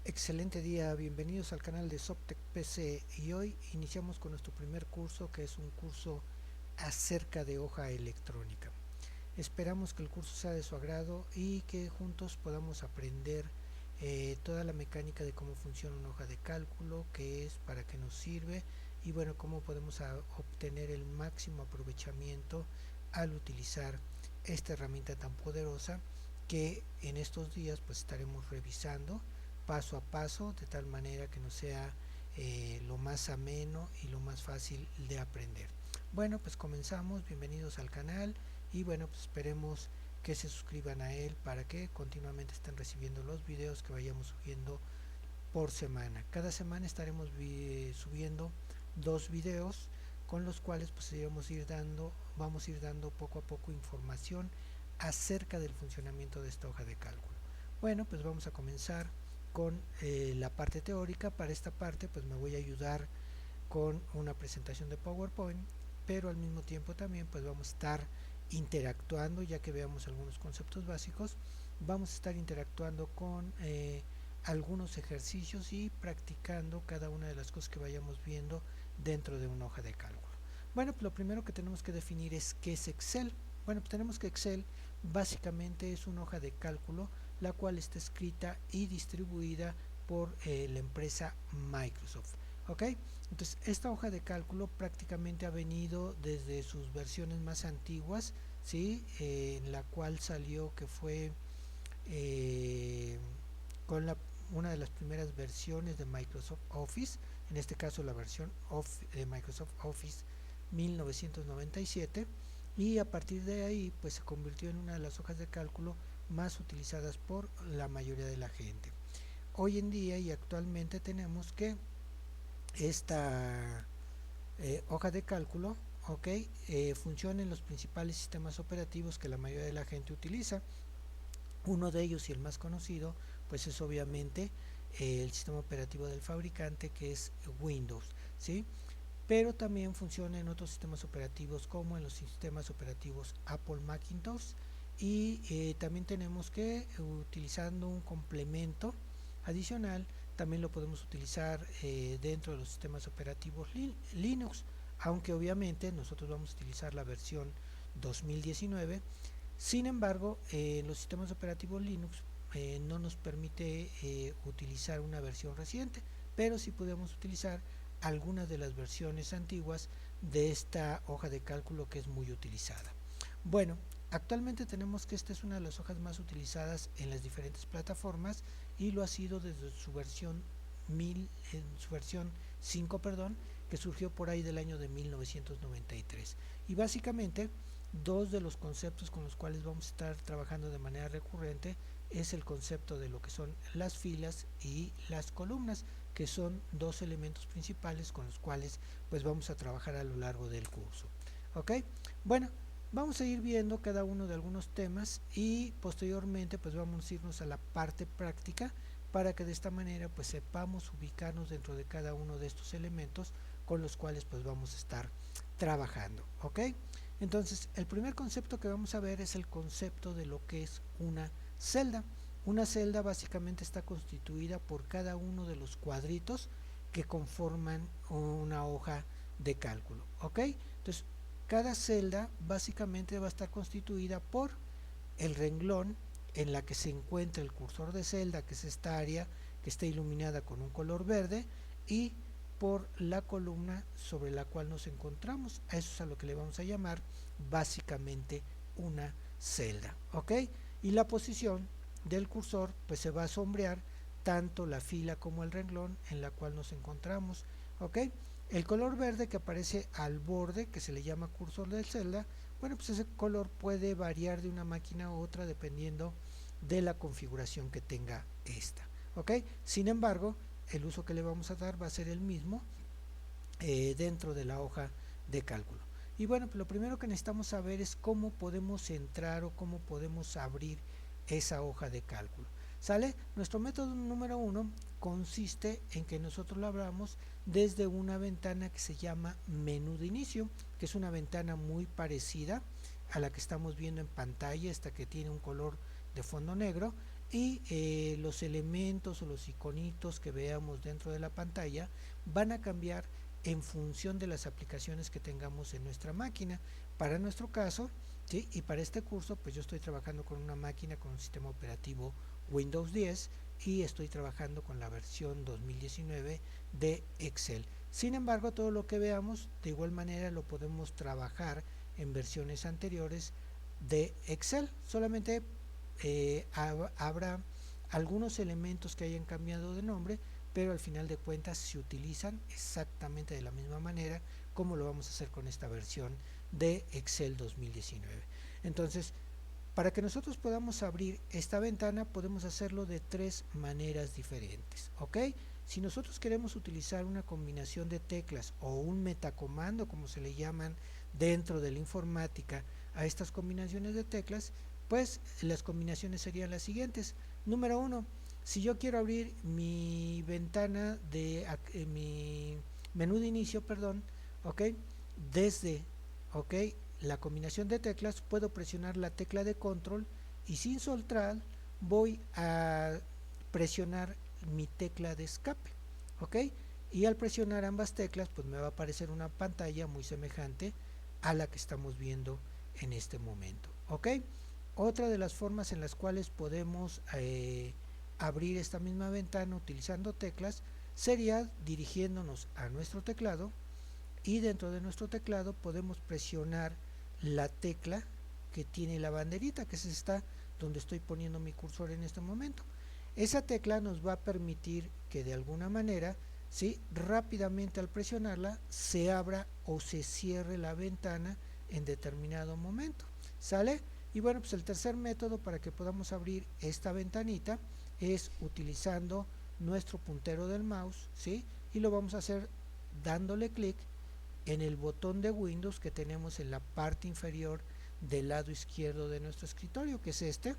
Excelente día, bienvenidos al canal de Soptech PC y hoy iniciamos con nuestro primer curso, que es un curso acerca de hoja electrónica. Esperamos que el curso sea de su agrado y que juntos podamos aprender toda la mecánica de cómo funciona una hoja de cálculo, qué es, para qué nos sirve y bueno, cómo podemos obtener el máximo aprovechamiento al utilizar esta herramienta tan poderosa que en estos días pues estaremos revisando paso a paso, de tal manera que nos sea lo más ameno y lo más fácil de aprender. Bueno, pues comenzamos, bienvenidos al canal y bueno, pues esperemos que se suscriban a él para que continuamente estén recibiendo los videos que vayamos subiendo por semana. Cada semana estaremos subiendo 2 videos con los cuales pues vamos a ir dando poco a poco información acerca del funcionamiento de esta hoja de cálculo. Bueno, pues vamos a comenzar con la parte teórica. Para esta parte pues me voy a ayudar con una presentación de PowerPoint, pero al mismo tiempo también pues vamos a estar interactuando, ya que veamos algunos conceptos básicos, vamos a estar interactuando con algunos ejercicios y practicando cada una de las cosas que vayamos viendo dentro de una hoja de cálculo. Bueno, pues lo primero que tenemos que definir es qué es Excel. Bueno, pues tenemos que Excel básicamente es una hoja de cálculo la cual está escrita y distribuida por la empresa Microsoft. ¿Ok? Entonces, esta hoja de cálculo prácticamente ha venido desde sus versiones más antiguas, ¿sí? En la cual salió que fue eh, con una de las primeras versiones de Microsoft Office, en este caso la versión de Microsoft Office 1997, y a partir de ahí pues se convirtió en una de las hojas de cálculo más utilizadas por la mayoría de la gente. Hoy en día y actualmente tenemos que esta hoja de cálculo, ok, funciona en los principales sistemas operativos que la mayoría de la gente utiliza. Uno de ellos y el más conocido pues es obviamente el sistema operativo del fabricante, que es Windows, ¿sí? Pero también funciona en otros sistemas operativos como en los sistemas operativos Apple Macintosh, y también tenemos que utilizando un complemento adicional también lo podemos utilizar dentro de los sistemas operativos Linux, aunque obviamente nosotros vamos a utilizar la versión 2019. Sin embargo, los sistemas operativos Linux no nos permite utilizar una versión reciente, pero sí podemos utilizar algunas de las versiones antiguas de esta hoja de cálculo que es muy utilizada. Bueno, actualmente tenemos que esta es una de las hojas más utilizadas en las diferentes plataformas y lo ha sido desde su versión 5, perdón, que surgió por ahí del año de 1993. Y básicamente dos de los conceptos con los cuales vamos a estar trabajando de manera recurrente es el concepto de lo que son las filas y las columnas, que son dos elementos principales con los cuales pues vamos a trabajar a lo largo del curso. ¿Ok? Bueno, vamos a ir viendo cada uno de algunos temas y posteriormente pues vamos a irnos a la parte práctica para que de esta manera pues sepamos ubicarnos dentro de cada uno de estos elementos con los cuales pues vamos a estar trabajando. ¿Ok? Entonces, el primer concepto que vamos a ver es el concepto de lo que es una celda. Una celda básicamente está constituida por cada uno de los cuadritos que conforman una hoja de cálculo. ¿Ok? Entonces, cada celda básicamente va a estar constituida por el renglón en la que se encuentra el cursor de celda, que es esta área que está iluminada con un color verde, y por la columna sobre la cual nos encontramos. A eso es a lo que le vamos a llamar básicamente una celda. ¿Ok? Y la posición del cursor pues se va a sombrear tanto la fila como el renglón en la cual nos encontramos. ¿Ok? El color verde que aparece al borde, que se le llama cursor de celda, bueno, pues ese color puede variar de una máquina a otra dependiendo de la configuración que tenga esta. ¿Ok? Sin embargo, el uso que le vamos a dar va a ser el mismo dentro de la hoja de cálculo. Y bueno, pues lo primero que necesitamos saber es cómo podemos entrar o cómo podemos abrir esa hoja de cálculo. ¿Sale? Nuestro método número 1 consiste en que nosotros lo abramos desde una ventana que se llama menú de inicio, que es una ventana muy parecida a la que estamos viendo en pantalla, esta que tiene un color de fondo negro, y los elementos o los iconitos que veamos dentro de la pantalla van a cambiar en función de las aplicaciones que tengamos en nuestra máquina. Para nuestro caso, ¿sí? Y para este curso, pues yo estoy trabajando con una máquina con un sistema operativo Windows 10 y estoy trabajando con la versión 2019 de Excel. Sin embargo, todo lo que veamos de igual manera lo podemos trabajar en versiones anteriores de Excel. Solamente habrá algunos elementos que hayan cambiado de nombre, pero al final de cuentas se utilizan exactamente de la misma manera como lo vamos a hacer con esta versión de Excel 2019. Entonces, para que nosotros podamos abrir esta ventana, podemos hacerlo de tres maneras diferentes, ¿ok? Si nosotros queremos utilizar una combinación de teclas o un metacomando, como se le llaman dentro de la informática a estas combinaciones de teclas, pues las combinaciones serían las siguientes. Número 1, si yo quiero abrir mi ventana de mi menú de inicio, perdón, ¿ok? Desde, ¿ok? La combinación de teclas, puedo presionar la tecla de control y sin soltar voy a presionar mi tecla de escape, ¿ok? Y al presionar ambas teclas, pues me va a aparecer una pantalla muy semejante a la que estamos viendo en este momento, ¿ok? Otra de las formas en las cuales podemos abrir esta misma ventana utilizando teclas sería dirigiéndonos a nuestro teclado, y dentro de nuestro teclado podemos presionar la tecla que tiene la banderita, que es esta donde estoy poniendo mi cursor en este momento. Esa tecla nos va a permitir que de alguna manera, ¿sí?, rápidamente al presionarla se abra o se cierre la ventana en determinado momento, ¿sale? Y bueno, pues el tercer método para que podamos abrir esta ventanita es utilizando nuestro puntero del mouse, ¿sí? Y lo vamos a hacer dándole clic en el botón de Windows que tenemos en la parte inferior del lado izquierdo de nuestro escritorio, que es este,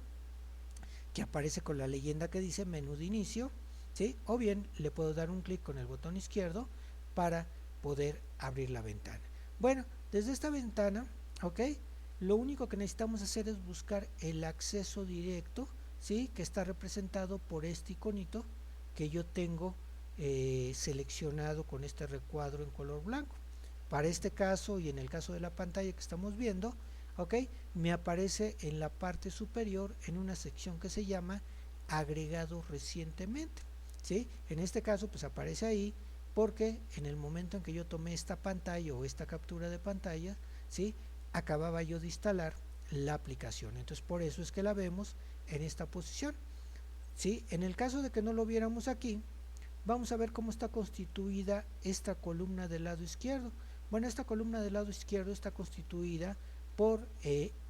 que aparece con la leyenda que dice menú de inicio, ¿sí? O bien le puedo dar un clic con el botón izquierdo para poder abrir la ventana. Bueno, desde esta ventana, ¿ok?, lo único que necesitamos hacer es buscar el acceso directo, ¿sí?, que está representado por este iconito que yo tengo seleccionado con este recuadro en color blanco. Para este caso y en el caso de la pantalla que estamos viendo, ¿ok?, me aparece en la parte superior en una sección que se llama agregado recientemente, ¿sí? En este caso pues aparece ahí porque en el momento en que yo tomé esta pantalla o esta captura de pantalla, ¿sí?, acababa yo de instalar la aplicación. Entonces por eso es que la vemos en esta posición, ¿sí? En el caso de que no lo viéramos aquí, vamos a ver cómo está constituida esta columna del lado izquierdo. Bueno, esta columna del lado izquierdo está constituida por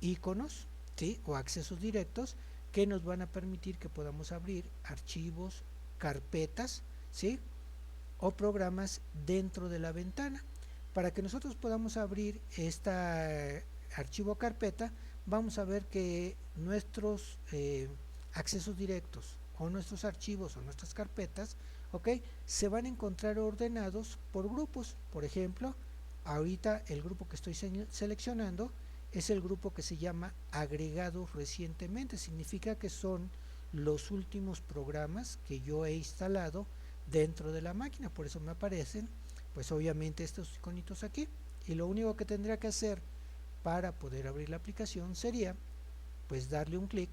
iconos, ¿sí?, o accesos directos que nos van a permitir que podamos abrir archivos, carpetas, ¿sí?, o programas dentro de la ventana. Para que nosotros podamos abrir este archivo o carpeta, vamos a ver que nuestros accesos directos o nuestros archivos o nuestras carpetas, ¿ok?, se van a encontrar ordenados por grupos. Por ejemplo, ahorita el grupo que estoy seleccionando es el grupo que se llama agregados recientemente. Significa que son los últimos programas que yo he instalado dentro de la máquina, por eso me aparecen pues obviamente estos iconitos aquí, y lo único que tendría que hacer para poder abrir la aplicación sería pues darle un clic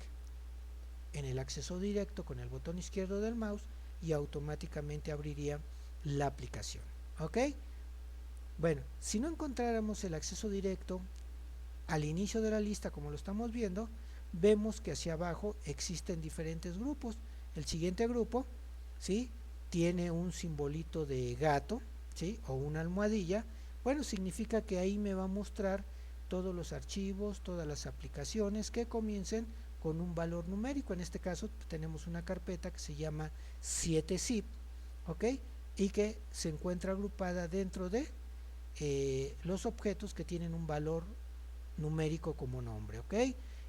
en el acceso directo con el botón izquierdo del mouse y automáticamente abriría la aplicación, ¿ok? Bueno, si no encontráramos el acceso directo al inicio de la lista como lo estamos viendo, vemos que hacia abajo existen diferentes grupos. El siguiente grupo, ¿sí?, tiene un simbolito de gato, ¿sí?, o una almohadilla. Bueno, significa que ahí me va a mostrar todos los archivos, todas las aplicaciones que comiencen con un valor numérico. En este caso tenemos una carpeta que se llama 7zip, ¿ok?, y que se encuentra agrupada dentro de los objetos que tienen un valor numérico como nombre, ¿ok?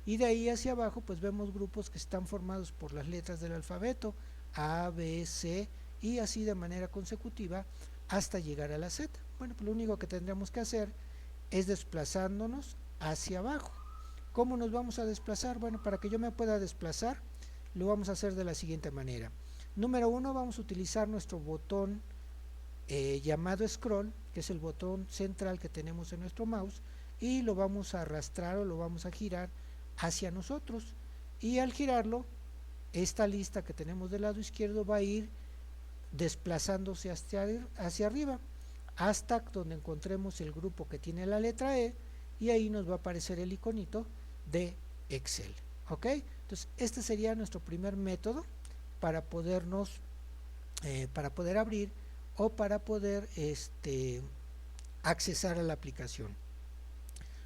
Y de ahí hacia abajo pues vemos grupos que están formados por las letras del alfabeto A, B, C y así de manera consecutiva hasta llegar a la Z. Bueno, pues lo único que tendremos que hacer es desplazándonos hacia abajo. ¿Cómo nos vamos a desplazar? Bueno, para que yo me pueda desplazar, lo vamos a hacer de la siguiente manera. Número 1, vamos a utilizar nuestro botón llamado scroll, que es el botón central que tenemos en nuestro mouse, y lo vamos a arrastrar o lo vamos a girar hacia nosotros, y al girarlo esta lista que tenemos del lado izquierdo va a ir desplazándose hacia arriba hasta donde encontremos el grupo que tiene la letra E, y ahí nos va a aparecer el iconito de Excel. ¿Ok? Entonces este sería nuestro primer método para poder abrir o para poder accesar a la aplicación.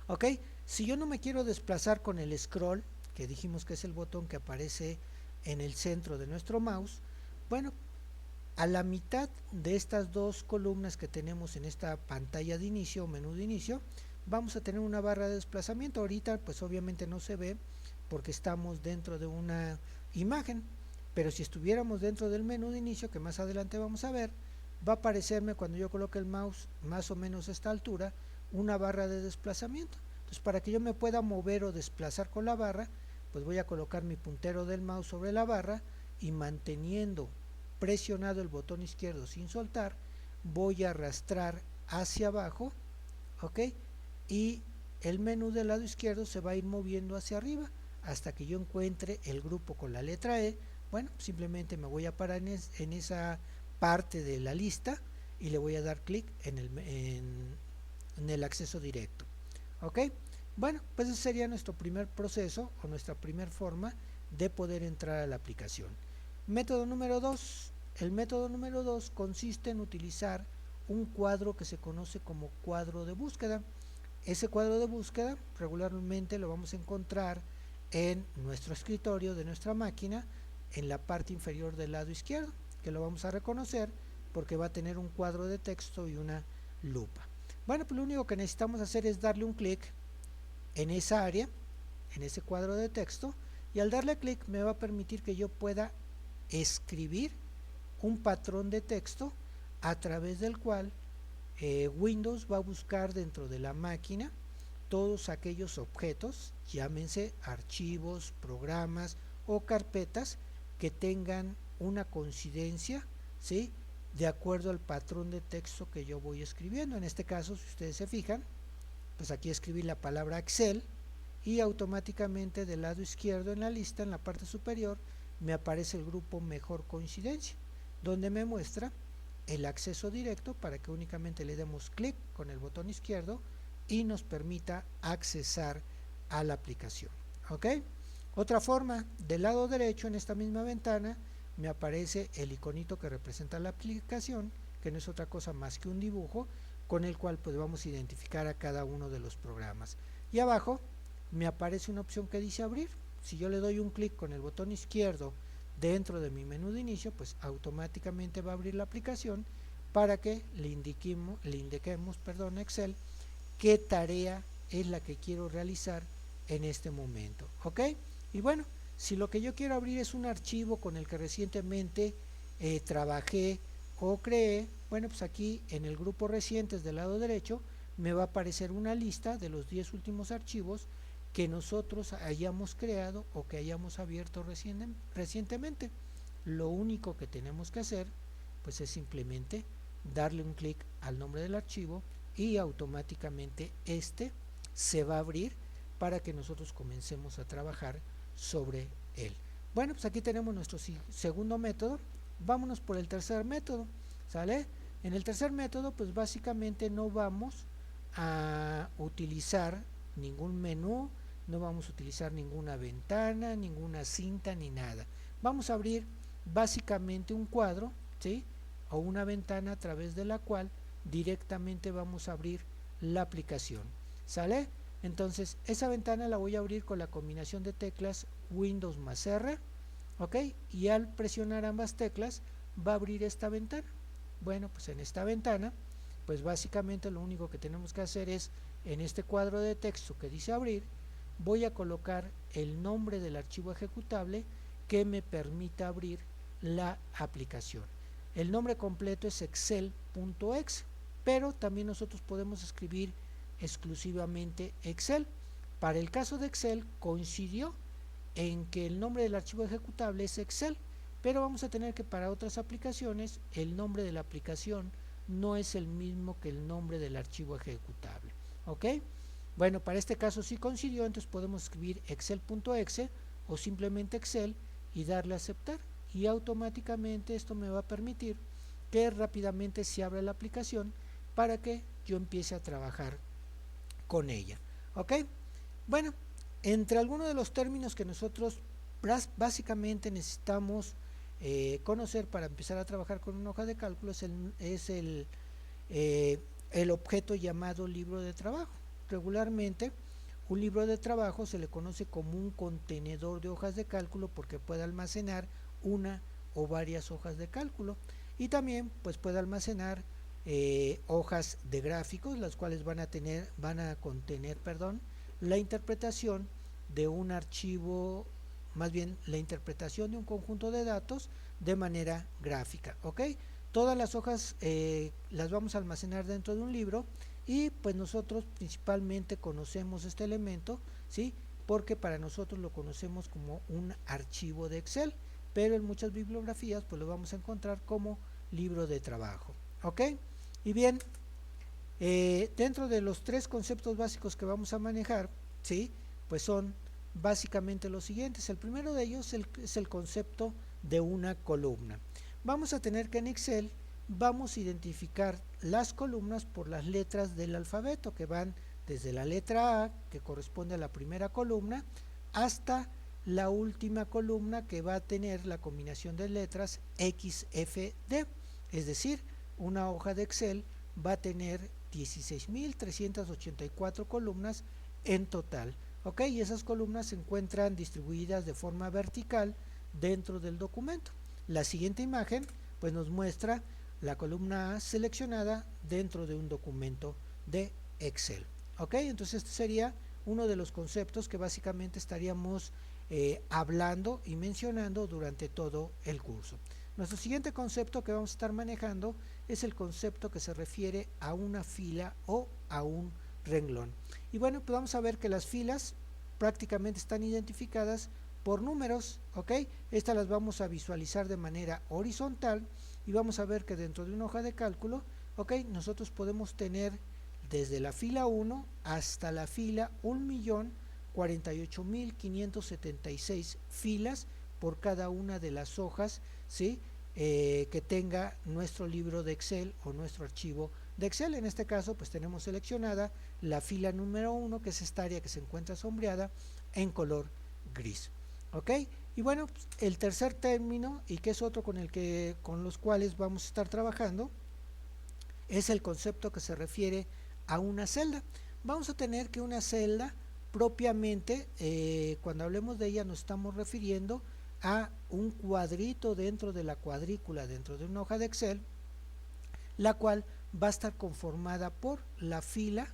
¿Ok? Si yo no me quiero desplazar con el scroll, que dijimos que es el botón que aparece en el centro de nuestro mouse, bueno, a la mitad de estas dos columnas que tenemos en esta pantalla de inicio o menú de inicio, vamos a tener una barra de desplazamiento. Ahorita pues obviamente no se ve porque estamos dentro de una imagen, pero si estuviéramos dentro del menú de inicio, que más adelante vamos a ver, va a aparecerme cuando yo coloque el mouse más o menos a esta altura una barra de desplazamiento. Entonces para que yo me pueda mover o desplazar con la barra, pues voy a colocar mi puntero del mouse sobre la barra y manteniendo presionado el botón izquierdo sin soltar, voy a arrastrar hacia abajo, ¿ok? Y el menú del lado izquierdo se va a ir moviendo hacia arriba hasta que yo encuentre el grupo con la letra E. Bueno, simplemente me voy a parar en esa parte de la lista y le voy a dar clic en el acceso directo. ¿Ok? Bueno, pues ese sería nuestro primer proceso o nuestra primera forma de poder entrar a la aplicación. Método número 2. El método número 2 consiste en utilizar un cuadro que se conoce como cuadro de búsqueda. Ese cuadro de búsqueda regularmente lo vamos a encontrar en nuestro escritorio de nuestra máquina, en la parte inferior del lado izquierdo, que lo vamos a reconocer porque va a tener un cuadro de texto y una lupa. Bueno, pues lo único que necesitamos hacer es darle un clic en esa área, en ese cuadro de texto, y al darle clic me va a permitir que yo pueda escribir un patrón de texto a través del cual Windows va a buscar dentro de la máquina todos aquellos objetos, llámense archivos, programas o carpetas que tengan una coincidencia, ¿sí?, de acuerdo al patrón de texto que yo voy escribiendo. En este caso, si ustedes se fijan, pues aquí escribí la palabra Excel y automáticamente del lado izquierdo en la lista, en la parte superior, me aparece el grupo Mejor Coincidencia, donde me muestra el acceso directo para que únicamente le demos clic con el botón izquierdo y nos permita accesar a la aplicación. ¿Ok? Otra forma, del lado derecho en esta misma ventana me aparece el iconito que representa la aplicación, que no es otra cosa más que un dibujo con el cual pues vamos a identificar a cada uno de los programas. Y abajo me aparece una opción que dice abrir. Si yo le doy un clic con el botón izquierdo dentro de mi menú de inicio, pues automáticamente va a abrir la aplicación para que le indiquemos Excel qué tarea es la que quiero realizar en este momento. ¿Ok? Y bueno, si lo que yo quiero abrir es un archivo con el que recientemente trabajé o creé, bueno, pues aquí en el grupo recientes del lado derecho me va a aparecer una lista de los 10 últimos archivos que nosotros hayamos creado o que hayamos abierto recientemente. Lo único que tenemos que hacer pues es simplemente darle un clic al nombre del archivo y automáticamente este se va a abrir para que nosotros comencemos a trabajar sobre él. Bueno, pues aquí tenemos nuestro segundo método. Vámonos por el tercer método, ¿sale? En el tercer método pues básicamente no vamos a utilizar ningún menú, no vamos a utilizar ninguna ventana, ninguna cinta ni nada. Vamos a abrir básicamente un cuadro, ¿sí?, o una ventana a través de la cual directamente vamos a abrir la aplicación, ¿sale? Entonces esa ventana la voy a abrir con la combinación de teclas Windows más R, ¿ok? Y al presionar ambas teclas va a abrir esta ventana. Bueno, pues en esta ventana pues básicamente lo único que tenemos que hacer es, en este cuadro de texto que dice abrir, voy a colocar el nombre del archivo ejecutable que me permita abrir la aplicación. El nombre completo es excel.exe, pero también nosotros podemos escribir exclusivamente Excel. Para el caso de Excel coincidió en que el nombre del archivo ejecutable es Excel, pero vamos a tener que para otras aplicaciones el nombre de la aplicación no es el mismo que el nombre del archivo ejecutable. ¿Ok? Bueno, para este caso sí coincidió, entonces podemos escribir excel.exe o simplemente Excel y darle a aceptar, y automáticamente esto me va a permitir que rápidamente se abra la aplicación para que yo empiece a trabajar con ella. ¿Ok? Bueno, entre algunos de los términos que nosotros básicamente necesitamos conocer para empezar a trabajar con una hoja de cálculo el objeto llamado libro de trabajo. Regularmente un libro de trabajo se le conoce como un contenedor de hojas de cálculo porque puede almacenar una o varias hojas de cálculo, y también pues puede almacenar hojas de gráficos, las cuales van a contener la interpretación de un archivo, más bien la interpretación de un conjunto de datos de manera gráfica. ¿Ok? Todas las hojas las vamos a almacenar dentro de un libro, y pues nosotros principalmente conocemos este elemento, ¿sí? Porque para nosotros lo conocemos como un archivo de Excel, pero en muchas bibliografías pues lo vamos a encontrar como libro de trabajo. ¿Ok? Y bien, dentro de los tres conceptos básicos que vamos a manejar, ¿sí? Pues son básicamente los siguientes. El primero de ellos es el concepto de una columna. Vamos a tener que en Excel vamos a identificar las columnas por las letras del alfabeto, que van desde la letra A, que corresponde a la primera columna, hasta la última columna, que va a tener la combinación de letras X, F, D. Es decir, una hoja de Excel va a tener 16.384 columnas en total. ¿Ok? Y esas columnas se encuentran distribuidas de forma vertical dentro del documento. La siguiente imagen pues nos muestra la columna A seleccionada dentro de un documento de Excel. ¿Ok? Entonces este sería uno de los conceptos que básicamente estaríamos hablando y mencionando durante todo el curso. Nuestro siguiente concepto que vamos a estar manejando es el concepto que se refiere a una fila o a un renglón. Y bueno, pues vamos a ver que las filas prácticamente están identificadas por números. ¿Ok? Estas las vamos a visualizar de manera horizontal, y vamos a ver que dentro de una hoja de cálculo, ¿ok?, nosotros podemos tener desde la fila 1 hasta la fila 1.048.576 filas por cada una de las hojas, ¿sí?, que tenga nuestro libro de Excel o nuestro archivo de Excel. En este caso pues tenemos seleccionada la fila número 1, que es esta área que se encuentra sombreada en color gris. ¿Ok? Y bueno, pues el tercer término, y que es otro con los cuales vamos a estar trabajando, es el concepto que se refiere a una celda. Vamos a tener que una celda propiamente, cuando hablemos de ella nos estamos refiriendo a un cuadrito dentro de la cuadrícula, dentro de una hoja de Excel, la cual va a estar conformada por la fila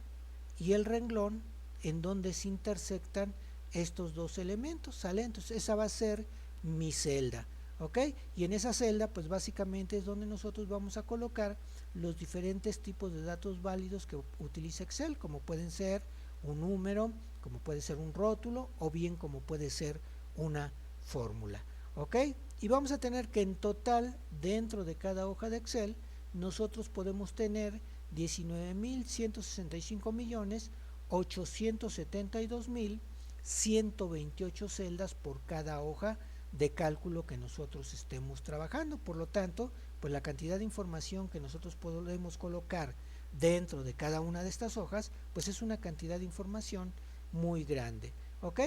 y el renglón en donde se intersectan estos dos elementos, ¿sale? Entonces esa va a ser mi celda, ¿ok? Y en esa celda pues básicamente es donde nosotros vamos a colocar los diferentes tipos de datos válidos que utiliza Excel, como pueden ser un número, como puede ser un rótulo, o bien como puede ser una fórmula. ¿Ok? Y vamos a tener que en total dentro de cada hoja de Excel nosotros podemos tener 19.165.872.128 celdas por cada hoja de cálculo que nosotros estemos trabajando. Por lo tanto, pues la cantidad de información que nosotros podemos colocar dentro de cada una de estas hojas, pues es una cantidad de información muy grande. ¿Ok?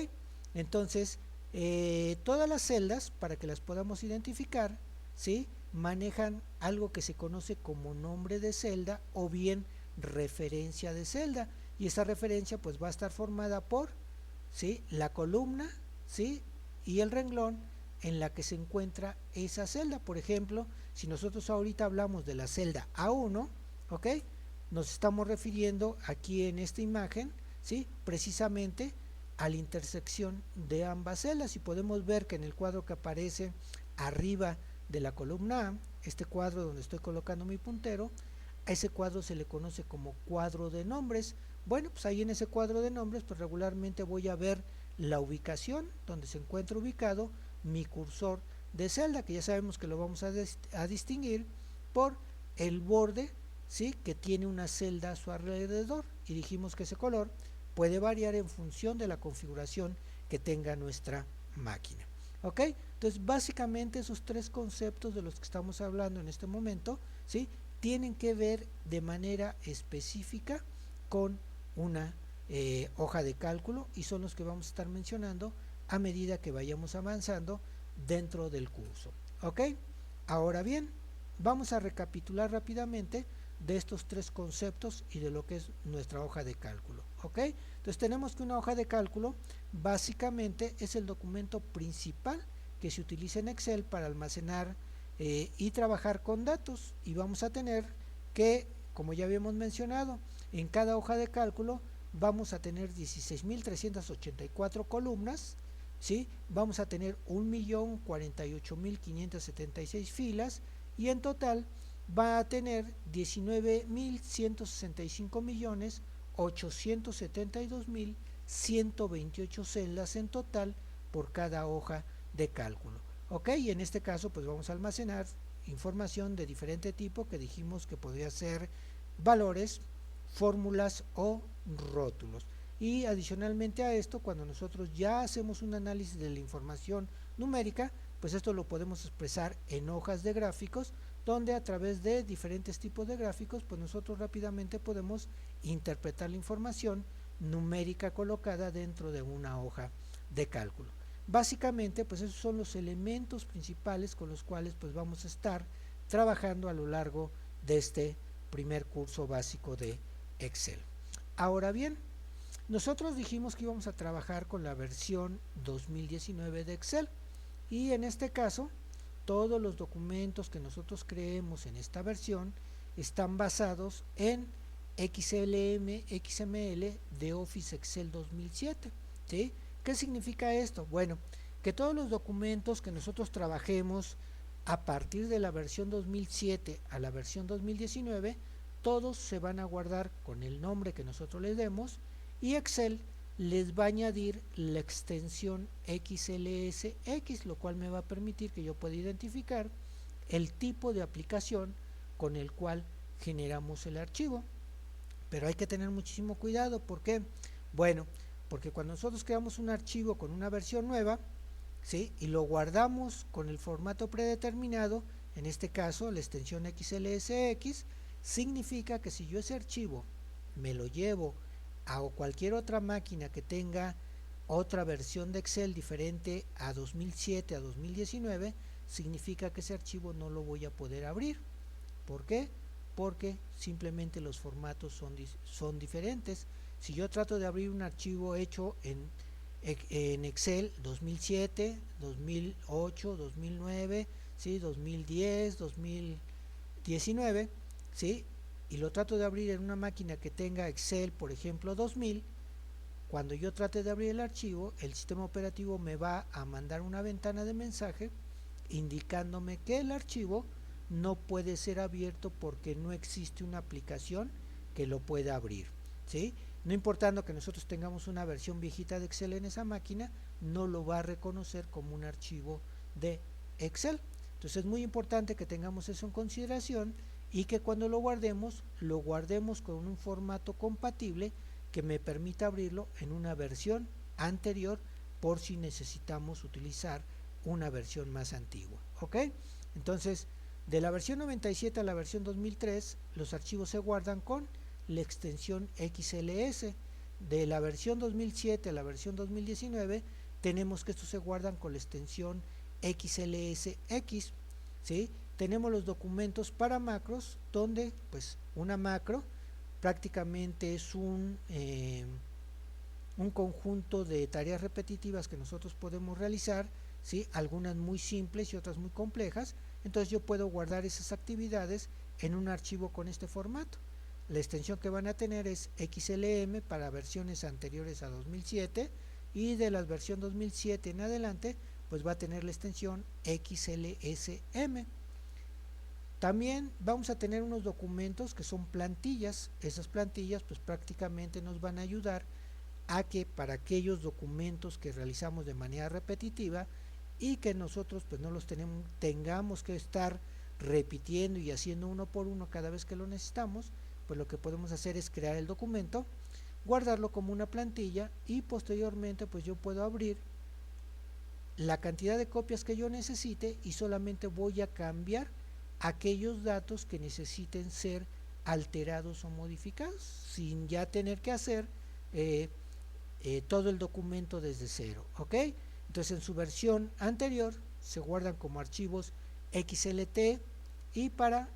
Entonces, todas las celdas, para que las podamos identificar, ¿sí?, manejan algo que se conoce como nombre de celda o bien referencia de celda, y esa referencia pues va a estar formada por, ¿sí?, la columna, ¿sí?, y el renglón en la que se encuentra esa celda. Por ejemplo, si nosotros ahorita hablamos de la celda A1, ¿ok?, nos estamos refiriendo aquí en esta imagen, ¿sí?, precisamente a la intersección de ambas celdas, y podemos ver que en el cuadro que aparece arriba de la columna A, este cuadro donde estoy colocando mi puntero, a ese cuadro se le conoce como cuadro de nombres. Bueno, pues ahí en ese cuadro de nombres pues regularmente voy a ver la ubicación donde se encuentra ubicado mi cursor de celda, que ya sabemos que lo vamos a distinguir por el borde, ¿sí?, que tiene una celda a su alrededor, y dijimos que ese color puede variar en función de la configuración que tenga nuestra máquina. ¿Ok? Entonces básicamente esos tres conceptos de los que estamos hablando en este momento, ¿sí?, tienen que ver de manera específica con una hoja de cálculo, y son los que vamos a estar mencionando a medida que vayamos avanzando dentro del curso. ¿Ok? Ahora bien, vamos a recapitular rápidamente de estos tres conceptos y de lo que es nuestra hoja de cálculo. ¿Ok? Entonces tenemos que una hoja de cálculo básicamente es el documento principal que se utiliza en Excel para almacenar y trabajar con datos, y vamos a tener que, como ya habíamos mencionado, en cada hoja de cálculo vamos a tener 16.384 columnas, ¿sí? Vamos a tener 1.048.576 filas, y en total va a tener 19.165.872.128 celdas en total por cada hoja de cálculo. Ok, y en este caso pues vamos a almacenar información de diferente tipo, que dijimos que podría ser valores, fórmulas o rótulos. Y adicionalmente a esto, cuando nosotros ya hacemos un análisis de la información numérica, pues esto lo podemos expresar en hojas de gráficos, donde a través de diferentes tipos de gráficos pues nosotros rápidamente podemos interpretar la información numérica colocada dentro de una hoja de cálculo. Básicamente pues esos son los elementos principales con los cuales pues vamos a estar trabajando a lo largo de este primer curso básico de Excel. Ahora bien, nosotros dijimos que íbamos a trabajar con la versión 2019 de Excel, y en este caso todos los documentos que nosotros creemos en esta versión están basados en XLM, XML de Office Excel 2007, ¿sí? ¿Qué significa esto? Bueno, que todos los documentos que nosotros trabajemos a partir de la versión 2007 a la versión 2019, todos se van a guardar con el nombre que nosotros les demos, y Excel les va a añadir la extensión XLSX, lo cual me va a permitir que yo pueda identificar el tipo de aplicación con el cual generamos el archivo. Pero hay que tener muchísimo cuidado. ¿Por qué? Bueno, porque cuando nosotros creamos un archivo con una versión nueva, ¿sí?, y lo guardamos con el formato predeterminado, en este caso la extensión XLSX, significa que si yo ese archivo me lo llevo a cualquier otra máquina que tenga otra versión de Excel diferente a 2007 a 2019, significa que ese archivo no lo voy a poder abrir. ¿Por qué? Porque simplemente los formatos son diferentes. Si yo trato de abrir un archivo hecho en Excel 2007, 2008, 2009, ¿sí?, 2010, 2019, ¿sí?, y lo trato de abrir en una máquina que tenga Excel, por ejemplo, 2000, cuando yo trate de abrir el archivo, el sistema operativo me va a mandar una ventana de mensaje indicándome que el archivo no puede ser abierto porque no existe una aplicación que lo pueda abrir, ¿sí? No importando que nosotros tengamos una versión viejita de Excel en esa máquina, no lo va a reconocer como un archivo de Excel. Entonces es muy importante que tengamos eso en consideración, y que cuando lo guardemos con un formato compatible que me permita abrirlo en una versión anterior, por si necesitamos utilizar una versión más antigua. ¿Ok? Entonces, de la versión 97 a la versión 2003, los archivos se guardan con la extensión XLS. De la versión 2007 a la versión 2019, tenemos que estos se guardan con la extensión XLSX, ¿sí? Tenemos los documentos para macros, donde pues una macro prácticamente es un conjunto de tareas repetitivas que nosotros podemos realizar, ¿sí?, algunas muy simples y otras muy complejas. Entonces yo puedo guardar esas actividades en un archivo con este formato. La extensión que van a tener es XLM para versiones anteriores a 2007, y de la versión 2007 en adelante pues va a tener la extensión XLSM. También vamos a tener unos documentos que son plantillas. Esas plantillas pues prácticamente nos van a ayudar a que para aquellos documentos que realizamos de manera repetitiva y que nosotros pues no los tengamos que estar repitiendo y haciendo uno por uno cada vez que lo necesitamos, pues lo que podemos hacer es crear el documento, guardarlo como una plantilla y posteriormente pues yo puedo abrir la cantidad de copias que yo necesite y solamente voy a cambiar aquellos datos que necesiten ser alterados o modificados sin ya tener que hacer todo el documento desde cero, ¿ok? Entonces en su versión anterior se guardan como archivos XLT y para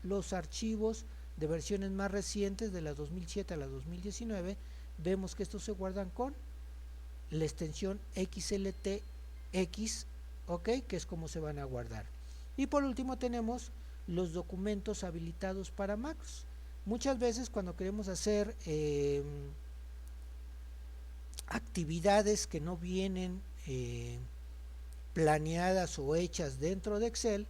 los archivos de versiones más recientes de la 2007 a la 2019 vemos que estos se guardan con la extensión XLTX, ok, que es como se van a guardar. Y por último tenemos los documentos habilitados para macros. Muchas veces cuando queremos hacer actividades que no vienen planeadas o hechas dentro de Excel,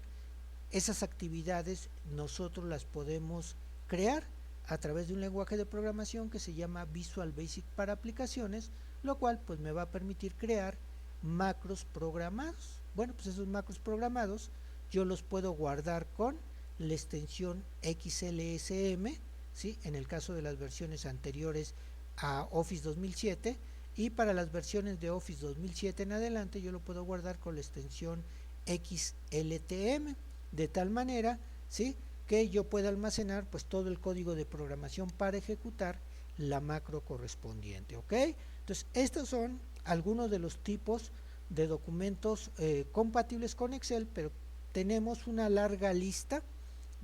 esas actividades nosotros las podemos crear a través de un lenguaje de programación que se llama Visual Basic para aplicaciones, lo cual pues me va a permitir crear macros programados. Bueno, pues esos macros programados yo los puedo guardar con la extensión XLSM, ¿sí? En el caso de las versiones anteriores a Office 2007, y para las versiones de Office 2007 en adelante yo lo puedo guardar con la extensión XLTM, de tal manera, ¿sí?, que yo pueda almacenar pues todo el código de programación para ejecutar la macro correspondiente, ¿ok? Entonces estos son algunos de los tipos de documentos compatibles con Excel, pero tenemos una larga lista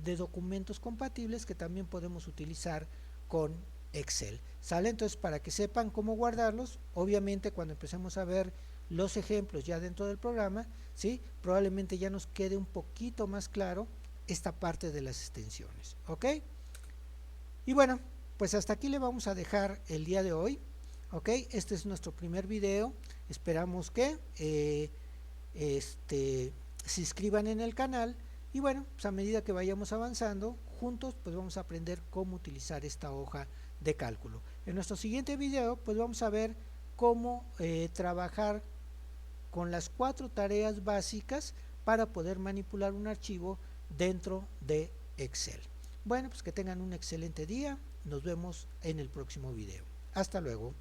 de documentos compatibles que también podemos utilizar con Excel, ¿sale? Entonces para que sepan cómo guardarlos, obviamente cuando empecemos a ver los ejemplos ya dentro del programa, ¿sí?, probablemente ya nos quede un poquito más claro esta parte de las extensiones, ¿ok? Y bueno, pues hasta aquí le vamos a dejar el día de hoy, ¿ok? Este es nuestro primer video, esperamos que se inscriban en el canal y bueno, pues a medida que vayamos avanzando juntos, pues vamos a aprender cómo utilizar esta hoja de cálculo. En nuestro siguiente video, pues vamos a ver cómo trabajar con las 4 tareas básicas para poder manipular un archivo dentro de Excel. Bueno, pues que tengan un excelente día, nos vemos en el próximo video. Hasta luego.